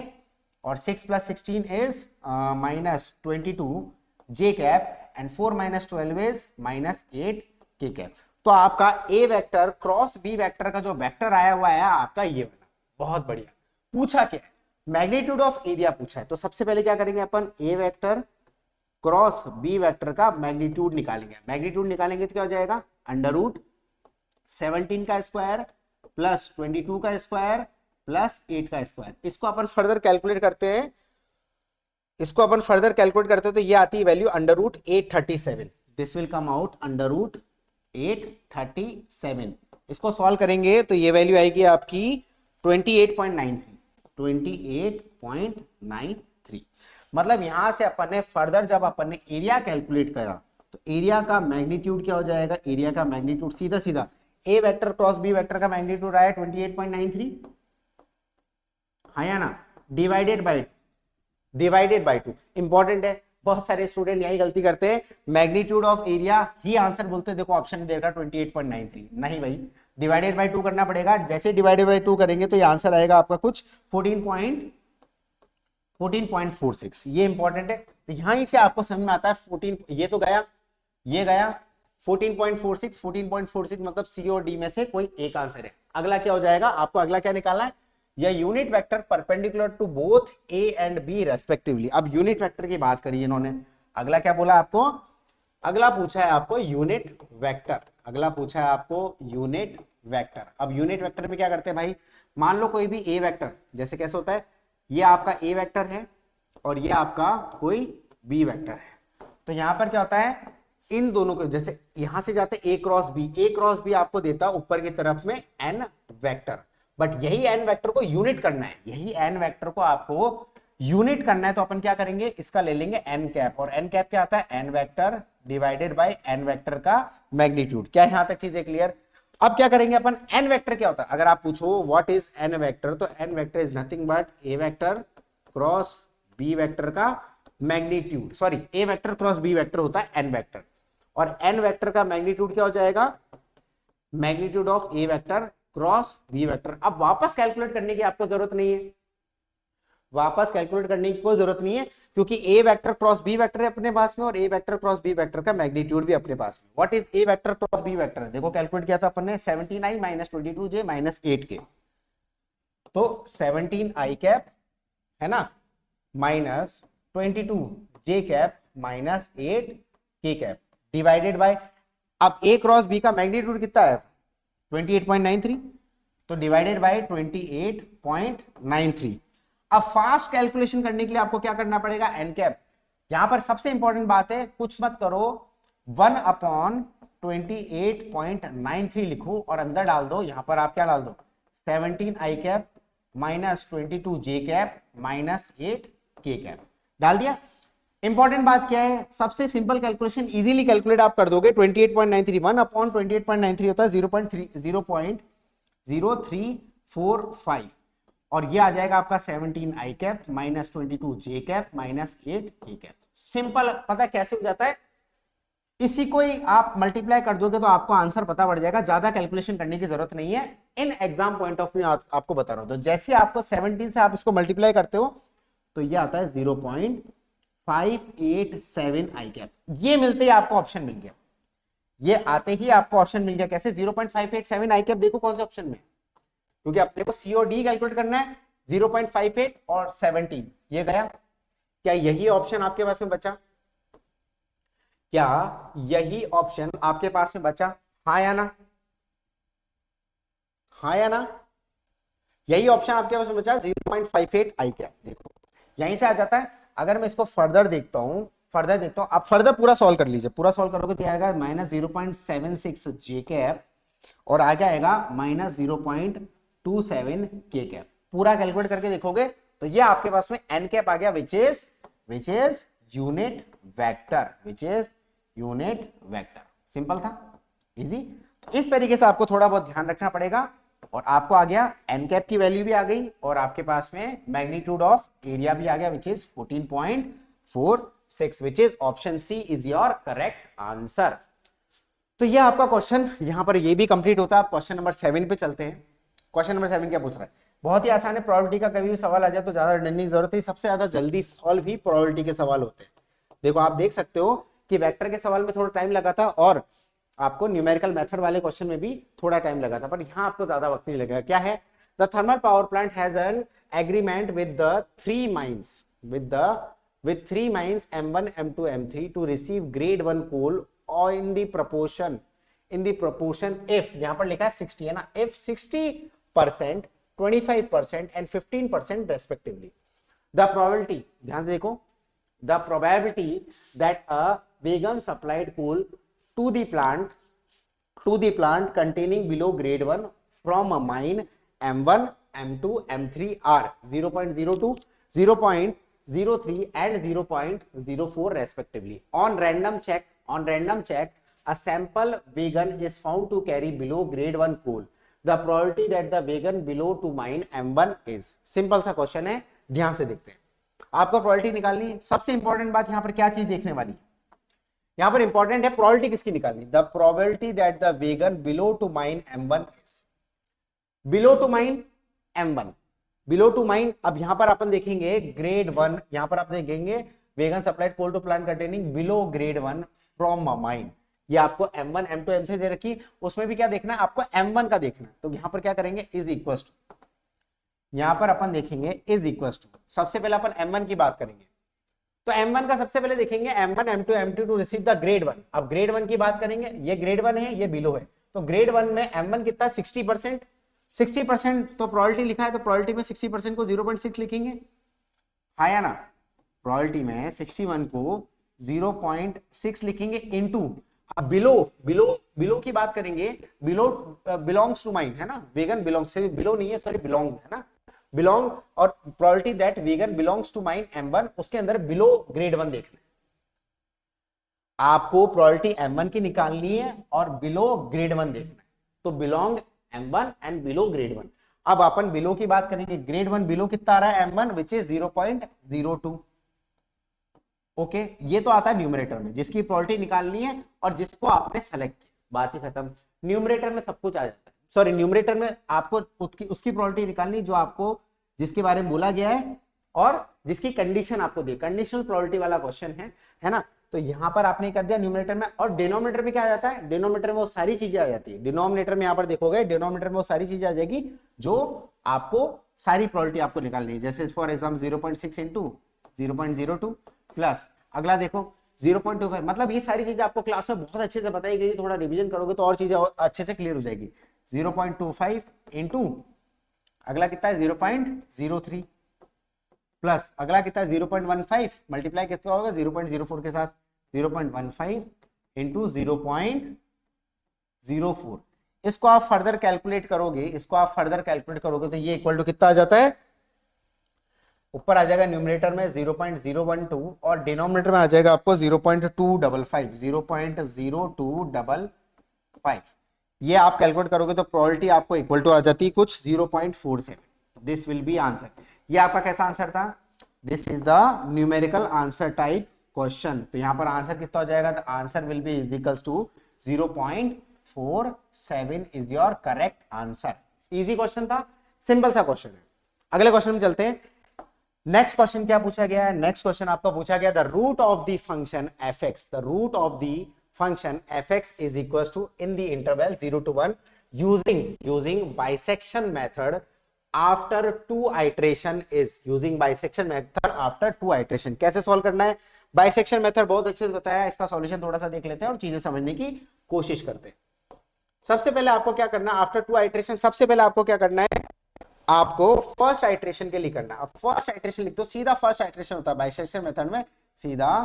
और 6 plus 16 is minus 22 J cap and 4 minus 12 is minus 8 के कैप। तो आपका ए वेक्टर क्रॉस बी वेक्टर का जो वेक्टर आया हुआ है आपका ये वाला, बहुत बढ़िया। पूछा क्या है, मैग्नीट्यूड ऑफ एरिया पूछा है, तो सबसे पहले क्या करेंगे अपन, ए वेक्टर क्रॉस बी वेक्टर का मैग्नीट्यूड निकालेंगे। मैग्नीट्यूड निकालेंगे तो क्या हो जाएगा, अंडर रूट 17 का स्क्वायर प्लस 22 का स्क्वायर प्लस 8 का स्क्वायर। इसको अपन फर्दर कैलकुलेट करते हैं, इसको अपन फर्दर कैलकुलेट करते हैं तो ये आती है value under root 837, this will come out under root 837। इसको सॉल्व करेंगे तो ये वैल्यू आएगी आपकी 28.93, 28.93। मतलब यहां से अपन ने फर्दर जब अपन ने एरिया कैलकुलेट करा तो एरिया का मैग्नीट्यूड क्या हो जाएगा, एरिया का मैग्नीट्यूड सीधा सीधा ए वेक्टर क्रॉस बी वेक्टर का मैग्नीट्यूड आया 28.93, हाँ या ना, डिवाइडेड बाय 2। इंपॉर्टेंट है, बहुत सारे स्टूडेंट यही गलती करते हैं, magnitude of area he answer बोलते हैं। देखो ऑप्शन देगा 28.93, नहीं भाई, डिवाइडेड बाय 2 करना पड़ेगा। जैसे डिवाइडेड बाय 2 करेंगे तो ये आंसर आएगा आपका कुछ 14.46, ये इंपॉर्टेंट है। तो यहां से आपको समझ में आता है 14, ये तो गया, ये गया 14.46, 14.46 मतलब सी और डी में से कोई एक आंसर है। अगला क्या हो जाएगा, आपको अगला क्या निकालना है, या unit vector perpendicular to both A and B respectively. अब यूनिट वेक्टर की बात करी इन्होंने, अगला क्या बोला आपको, अगला पूछा है आपको यूनिट वेक्टर, अगला पूछा है आपको यूनिट वेक्टर। अब यूनिट वेक्टर में क्या करते हैं भाई, मान लो कोई भी ए वेक्टर, जैसे कैसे होता है ये आपका ए वेक्टर है और ये आपका कोई बी वेक्टर है। तो यहां पर क्या होता है, इन दोनों को जैसे यहां से जाते ए क्रॉस बी आपको देता ऊपर की तरफ में एन वेक्टर, बट यही एन वेक्टर को यूनिट करना है, यही एन वेक्टर को आपको यूनिट करना है। तो अपन क्या करेंगे, इसका ले लेंगे एन कैप, और एन कैप क्या आता है, N vector divided by N vector का मैग्नीट्यूड। क्या यहां तक चीजें क्लियर? अब क्या करेंगे अपन, एन वेक्टर क्या होता है, अगर आप पूछो व्हाट इज एन वेक्टर, तो N vector is nothing but A vector cross B vector का magnitude, sorry A vector cross B vector होता है एन वेक्टर, और एन वेक्टर का मैग्नीट्यूड क्या हो जाएगा, magnitude of A vector cross B vector. अब वापस कैलकुलेट करने की आपको जरूरत नहीं है, वापस कैलकुलेट करने की कोई जरूरत नहीं है, क्योंकि A vector cross B vector है अपने पास में और A vector cross B vector का मैग्नीट्यूड भी अपने पास में। What is A vector cross B vector, देखो कैलकुलेट किया था अपन ने 17i minus 22j minus 8k, तो 17i कैप है ना minus 22j cap minus 8k cap divided by, अब a क्रॉस b का मैग्नीट्यूड कितना आया था 28.93, तो डिवाइडेड बाय 28.93। अब फास्ट कैलकुलेशन करने के लिए आपको क्या करना पड़ेगा, एन कैप। यहां पर सबसे इंपॉर्टेंट बात है, कुछ मत करो, 1/28.93 लिखो और अंदर डाल दो, यहां पर आप क्या डाल दो 17i cap minus 22j cap minus 8k cap डाल दिया। इंपॉर्टेंट बात क्या है, सबसे सिंपल कैलकुलेशन इजीली कैलकुलेट आप कर दोगे, 28.93 1/28.93 होता है 0.0345 और ये आ जाएगा आपका 17i cap minus 22j cap minus 8k cap. Simple, पता कैसे हो जाता है, इसी को ही आप मल्टीप्लाई कर दोगे तो आपको आंसर पता पड़ जाएगा, ज्यादा कैलकुलेशन करने की जरूरत नहीं है। In exam point of view आपको बता रहा हूं, तो जैसे आपको 17 से आप इसको मल्टीप्लाई करते हो तो ये आता है 0.587i कैप। ये मिलते ही आपको ऑप्शन मिल गया, ये आते ही आपको ऑप्शन मिल गया। कैसे 0.587i कैप, देखो कौन से ऑप्शन में, क्योंकि अपने को सी और डी कैलकुलेट करना है, 0.58 और 17 ये गया। क्या यही ऑप्शन आपके पास में बचा, क्या यही ऑप्शन आपके पास में बचा, हाँ या ना, हाँ या ना, यही ऑप्शन आपके पास में बचा 0.58i कैप। देखो यहीं से आ जाता है। अगर मैं इसको फर्दर देखता हूं, आप फर्दर पूरा सॉल्व कर लीजिए, पूरा सॉल्व करोगे तो आएगा माइनस 0.76j कैप और आगे आएगा माइनस 0.27k कैप। पूरा कैलकुलेट करके देखोगे तो ये आपके पास में n कैप आ गया, which is unit vector, simple था, इजी। तो इस तरीके से आपको थोड़ा बहुत ध्यान रखना पड़ेगा, और आपको आ गया n कैप की वैल्यू भी आ गई और आपके पास में मैग्नीट्यूड ऑफ एरिया भी आ गया, which is 14.46, which is option C is your correct answer. तो ये आपका क्वेश्चन यहां पर ये भी कंप्लीट होता है। आप क्वेश्चन नंबर 7 पे चलते हैं। क्वेश्चन नंबर 7 क्या पूछ रहा है, बहुत ही आसान है। प्रोबेबिलिटी का कभी भी सवाल आ जाए तो ज्यादा डरने की जरूरत है, सबसे ज्यादा जल्दी सॉल्व ही प्रोबेबिलिटी के सवाल होते हैं। देखो आप देख सकते हो कि वेक्टर के सवाल में थोड़ा टाइम लगा था और आपको न्यूमेरिकल मेथड वाले क्वेश्चन में भी थोड़ा टाइम लगा था, पर यहां आपको ज्यादा वक्त नहीं लगेगा। क्या है, the thermal power plant has an agreement with the three mines M1 M2 M3 to receive grade 1 coal or in the proportion if, यहां पर लिखा है 60 है ना, if 60%, 25% and 15% respectively, the probability, ध्यान से देखो, the probability that a vegan supplied coal to the plant containing below grade 1 from a mine M1 M2 M3 are 0.02, 0.03 and 0.04 respectively. On random check a sample vegan is found to carry below grade 1 coal. The probability that the vegan below to mine M1 is, simple सा question है, ध्यान से देखते हैं। आपको probability निकालनी है। सबसे इंपॉर्टेंट बात यहां पर क्या चीज देखने वाली है, यहां पर इंपॉर्टेंट है प्रोबेबिलिटी किसकी निकालनी, the probability that the wagon below to mine M1 is, below to mine M1, below to mine. अब यहां पर अपन देखेंगे ग्रेड 1, यहां पर आप देखेंगे wagon supplied coal to plant containing below grade 1 from a mine. ये आपको M1 M2 M3 दे रखी, उसमें भी क्या देखना है आपको, M1 का देखना है। तो यहां पर क्या करेंगे, इज इक्वल टू, यहां पर अपन देखेंगे इज इक्वल टू, सबसे पहले अपन M1 की बात करेंगे। तो M1 का सबसे पहले देखेंगे M1 M2 M3 to receive the grade 1। अब ग्रेड 1 की बात करेंगे, ये ग्रेड 1 है, ये बिलो है, तो ग्रेड 1 में M1 कितना 60%, 60% तो प्रोबेबिलिटी लिखा है, तो प्रोबेबिलिटी में 60% को 0.6 लिखेंगे, आया ना, प्रोबेबिलिटी में 61 को 0.6 लिखेंगे इनटू, अब बिलो बिलो बिलो की बात करेंगे, बिलो बिलोंग्स टू माइन है ना, वेगन बिलोंग्स से, बिलो नहीं है सॉरी बिलोंग है ना, बिलोंग, और probability that wagon belongs to mine M1, उसके अंदर बिलो ग्रेड 1 देखना है आपको, प्रोबेबिलिटी M1 की निकालनी है और बिलो ग्रेड 1 देखना है, तो belong M1 and below grade 1। अब अपन बिलो की बात करेंगे, ग्रेड 1 बिलो कितना आ रहा है M1 विच इज 0.02। ओके ये तो आता है न्यूमरेटर में, जिसकी प्रोबेबिलिटी निकालनी है और जिसको आपने सेलेक्ट किया, बात ही खत्म। न्यूमरेटर में सब कुछ आ जाता है, सॉरी न्यूमरेटर में आपको उसकी प्रोबेबिलिटी निकालनी जो आपको, जिसके बारे में बोला गया है और जिसकी कंडीशन आपको दी, कंडीशनल प्रोबेबिलिटी वाला क्वेश्चन है ना। तो यहां पर आपने कर दिया न्यूमरेटर में, और डिनोमिनेटर में क्या आ जाता है, डिनोमिनेटर में वो सारी चीजें आ जाती है, डिनोमिनेटर में यहां पर देखोगे, डिनोमिनेटर में वो सारी चीजें आ जाएगी जो आपको सारी प्रोबेबिलिटी आपको निकालनी है, जैसे फॉर एग्जाम्पल 0.6 इंटू 0.02 प्लस अगला देखो 0.25, मतलब ये सारी चीजें आपको क्लास में बहुत अच्छे से बताई गई, थोड़ा रिवीजन करोगे तो और चीजें अच्छे से क्लियर हो जाएगी। 0.25 इंटू अगला कितना है 0.03 प्लस अगला कितना है 0.15, मल्टीप्लाई कितना होगा 0.04 के साथ, 0.15 इंटू 0.04, इसको आप फर्दर कैलकुलेट करोगे, तो ये इक्वल टू कितना आ जाता है, ऊपर आ जाएगा न्यूमरेटर में 0.012 और डिनोमिनेटर में आ जाएगा आपको 0.0255। ये आप कैलकुलेट करोगे तो प्रोबेबिलिटी आपको इक्वल टू आ जाती है कुछ 0.47। This will be answer. ये आपका कैसा आंसर था, this is the numerical answer type question. तो यहां पर आंसर कितना हो जाएगा, answer will be is equals to 0.47 is your correct answer. Easy question था, सिंपल सा क्वेश्चन है। अगले क्वेश्चन में चलते हैं। नेक्स्ट क्वेश्चन क्या पूछा गया है, नेक्स्ट क्वेश्चन आपका पूछा गया the root of the function f(x), the root of the function f(x) is equals to in the interval 0 to 1 using bisection method after 2 iteration is using bisection method after 2 iteration। कैसे solve करना है, bisection method बहुत अच्छे से बताया है, इसका solution थोड़ा सा देख लेते हैं और चीजें समझने की कोशिश करते हैं। सबसे पहले आपको क्या करना है, आफ्टर 2 आइटरेशन, सबसे पहले आपको क्या करना है, आपको फर्स्ट आइटरेशन के लिए करना है। अब फर्स्ट आइटरेशन लिख दो, सीधा फर्स्ट आइटरेशन होता है बाइसेक्शन मेथड में, सीधा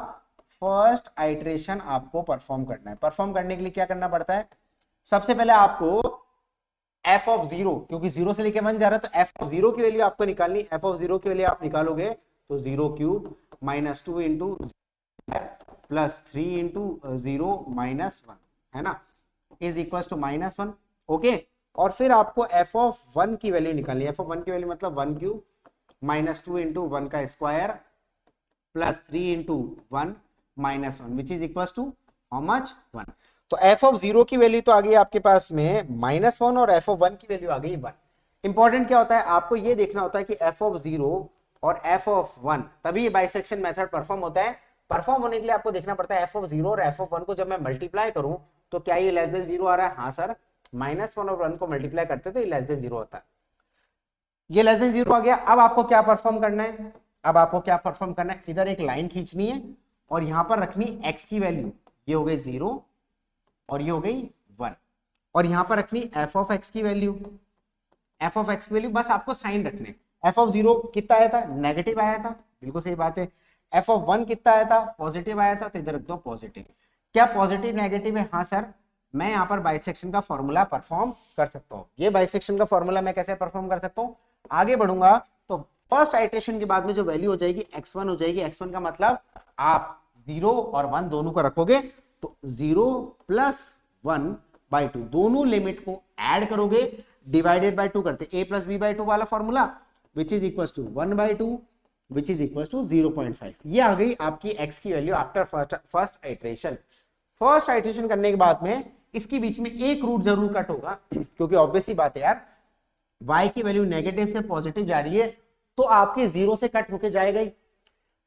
फर्स्ट आइटरेशन आपको परफॉर्म करना है। परफॉर्म करने के लिए क्या करना पड़ता है, सबसे पहले आपको f ऑफ 0, क्योंकि 0 से लेके 1 जा रहा है तो f ऑफ 0 की वैल्यू आपको निकालनी, f ऑफ 0 की वैल्यू आप निकालोगे तो 0 cube minus 2 into plus 3 into 0 minus 1 है ना, is equal to minus 1। Okay, और फिर आपको f ऑफ 1 की वैल्यू निकालनी है, f ऑफ 1 की वैल्यू मतलब 1 क्यूब माइनस 2 इंटू 1 का square plus 3 into 1 minus 1 which is equal to how much 1। तो f ऑफ 0 की वैल्यू तो आ गई आपके पास में -1 और f ऑफ 1 की वैल्यू आ गई 1। इंपॉर्टेंट क्या होता है, आपको ये देखना होता है कि f ऑफ 0 और f ऑफ 1, तभी बाइसेक्शन मेथड परफॉर्म होता है। परफॉर्म होने के लिए आपको देखना पड़ता है f ऑफ 0 और f ऑफ 1 को जब मैं मल्टीप्लाई करूं तो क्या ये लेस देन 0 आ रहा है, हाँ सर, -1 और 1 को मल्टीप्लाई करते तो ये लेस देन 0 होता है, ये लेस देन 0 आ गया। अब आपको क्या परफॉर्म करना है, अब आपको क्या परफॉर्म करना है, इधर एक लाइन खींचनी है और यहां पर रखनी x की वैल्यू, ये हो गई 0 और ये हो गई 1, और यहां पर रखनी f ऑफ x की वैल्यू, f ऑफ x की वैल्यू, बस आपको साइन रखने। f ऑफ 0 कितना आया था, नेगेटिव आया था, बिल्कुल सही बात है। f ऑफ 1 कितना आया था, पॉजिटिव आया था, तो इधर रख दो पॉजिटिव। क्या पॉजिटिव नेगेटिव है, हाँ सर, मैं यहाँ पर बाइसेक्शन का फॉर्मूला परफॉर्म कर सकता हूँ। ये बाइसेक्शन का फॉर्मूला मैं कैसे परफॉर्म कर सकता हूँ, आगे बढ़ूंगा तो फर्स्ट आइटरेशन के बाद में जो वैल्यू हो जाएगी x1 हो जाएगी। x1 का मतलब आप 0 और 1 दोनों को रखोगे तो 0 प्लस 1/2 दोनों लिमिट को ऐड करोगे, डिवाइडेड बाय 2 करते, a प्लस b/2 वाला formula which is equal to 1/2 which is equal to 0.5। ये आ गई आपकी x की value after first iteration. First iteration करने के बाद में इसके बीच में एक रूट जरूर कट होगा, क्योंकि ऑब्वियस ही बात है यार, y की वैल्यू नेगेटिव से पॉजिटिव जा रही है तो आपके 0 से कट होके जाएगा ही।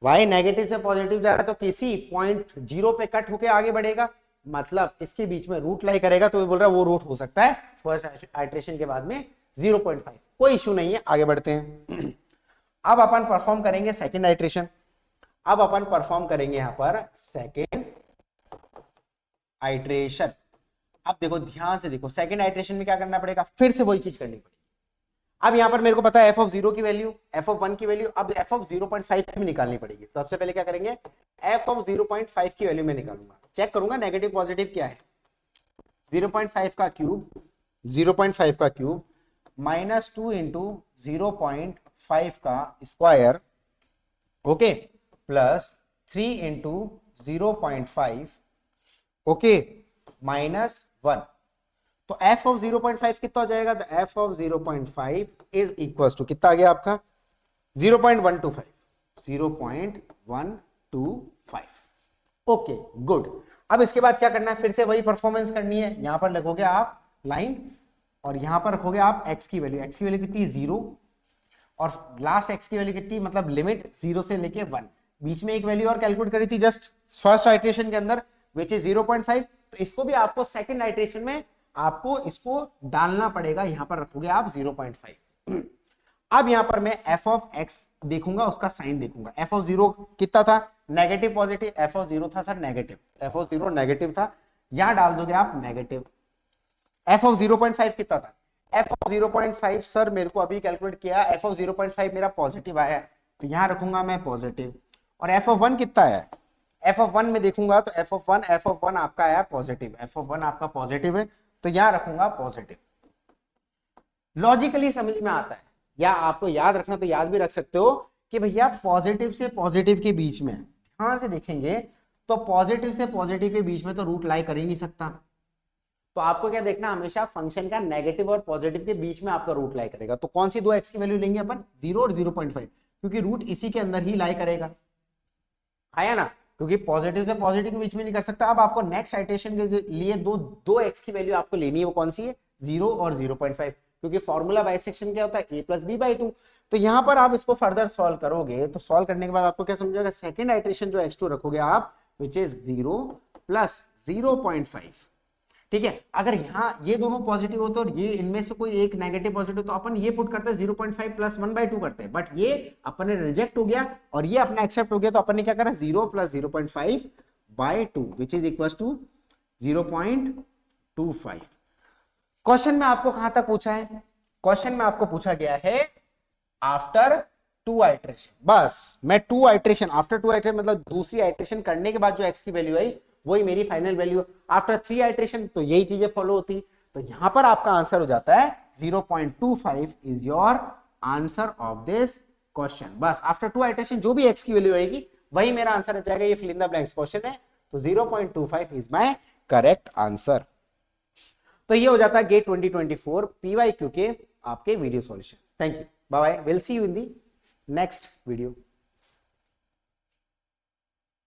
y नेगेटिव से पॉजिटिव जा रहा है तो किसी पॉइंट 0 पे कट होके आगे बढ़ेगा, मतलब इसके बीच में रूट लाई करेगा, तो वो बोल रहा है वो रूट हो सकता है फर्स्ट आइटरेशन के बाद में 0.5। कोई इशू नहीं है, आगे बढ़ते हैं। अब अपन परफॉर्म करेंगे सेकेंड आइटरेशन। अब अपन परफॉर्म करेंगे यहां पर सेकेंड आइटरेशन। अब देखो ध्यान से देखो, सेकेंड आइटरेशन में क्या करना पड़ेगा, फिर से वही चीज करनी पड़ेगी। अब यहां पर मेरे को पता है f ऑफ 0 की वैल्यू, f ऑफ 1 की वैल्यू, अब f ऑफ 0.5 की निकालनी पड़ेगी। तो सबसे पहले क्या करेंगे, f ऑफ 0.5 की वैल्यू मैं निकालूंगा, चेक करूंगा नेगेटिव पॉजिटिव क्या है। 0.5 का क्यूब, 0.5 का क्यूब माइनस 2 इंटू 0.5 का square, okay, plus 3 into 0.5, okay, minus 1। तो f ऑफ 0.5 कितना हो जाएगा, तो f of 0.5 is equal to कितना आ गया आपका 0.125, 0.125। Okay good. अब इसके बाद क्या करना है, फिर से वही परफॉर्मेंस करनी है। यहां पर लगोगे आप लाइन और यहां पर रखोगे आप x की वैल्यू, x की वैल्यू कितनी 0 और लास्ट x की वैल्यू कितनी, मतलब लिमिट 0 से लेके 1, बीच में एक वैल्यू और कैलकुलेट करी थी जस्ट फर्स्ट आइट्रेशन के अंदर विच इज 0.5। तो इसको भी आपको सेकंड आइट्रेशन में आपको इसको डालना पड़ेगा, यहां पर रखोगे आप 0.5। अब यहां पर मैं f ऑफ x देखूंगा, उसका साइन देखूंगा। f ऑफ 0 कितना था, नेगेटिव पॉजिटिव, f ऑफ 0 था sir negative, f of 0 negative था, यहां डाल दोगे आप नेगेटिव। f ऑफ 0.5 कितना था, f ऑफ 0.5 सर मेरे को अभी कैलकुलेट किया, f ऑफ 0.5 मेरा पॉजिटिव आया तो यहां रखूंगा मैं पॉजिटिव। और f ऑफ 1 कितना है, f ऑफ 1 में देखूंगा तो f ऑफ 1 आपका आया पॉजिटिव, f ऑफ 1 आपका पॉजिटिव है तो यहां रखूंगा पॉजिटिव। लॉजिकली समझ में आता है, या आपको याद रखना तो याद भी रख सकते हो कि भैया पॉजिटिव से पॉजिटिव के बीच में ध्यान से देखेंगे तो पॉजिटिव से पॉजिटिव के बीच में तो रूट लाई कर ही नहीं सकता। तो आपको क्या देखना, हमेशा फंक्शन का नेगेटिव और पॉजिटिव के बीच में आपका रूट लाई करेगा। तो कौन सी दो x की वैल्यू लेंगे अपन, 0 और 0.5, क्योंकि रूट इसी के अंदर ही लाई करेगा, आया ना, क्योंकि पॉजिटिव से पॉजिटिव के बीच में नहीं कर सकता। अब आपको नेक्स्ट आइट्रेशन के लिए दो x की वैल्यू आपको लेनी है, वो कौन सी है, 0 और 0.5, क्योंकि फॉर्मूला बाइसेक्शन क्या होता है, a प्लस बी बाई 2। तो यहां पर आप इसको फर्दर सॉल्व करोगे तो सॉल्व करने के बाद आपको क्या समझेगा, सेकंड आइट्रेशन जो x2 रखोगे आप विच इज 0 प्लस 0.5, ठीक है। अगर यहाँ ये दोनों पॉजिटिव होते और ये इनमें से कोई एक नेगेटिव पॉजिटिव तो अपन ये पुट करते 0.5 प्लस 1/2 करते हैं, बट ये अपन ने रिजेक्ट हो गया और ये अपना एक्सेप्ट हो गया, तो अपन ने क्या करा 0 plus 0.5/2 which is equal to 0.25। Question में आपको कहां तक पूछा है, क्वेश्चन में आपको पूछा गया है आफ्टर 2 आइट्रेशन, बस मैं 2 आइट्रेशन, आफ्टर 2 आइट्रेशन मतलब दूसरी आइट्रेशन करने के बाद जो x की वैल्यू आई वही मेरी फाइनल वैल्यू। आफ्टर 3 आइट्रेशन तो यही चीजें फॉलो होती, तो यहां पर आपका आंसर हो जाता है 0.25 is your answer of this question. बस आफ्टर 2 आइट्रेशन जो भी x की वैल्यू आएगी वही मेरा आंसर हो जाएगा। ये fill in the blanks question है, तो 0.25 इज माय करेक्ट आंसर। तो ये हो जाता है गेट 2024 PYQ के आपके video solution. Thank you, bye bye, will see you in the next video.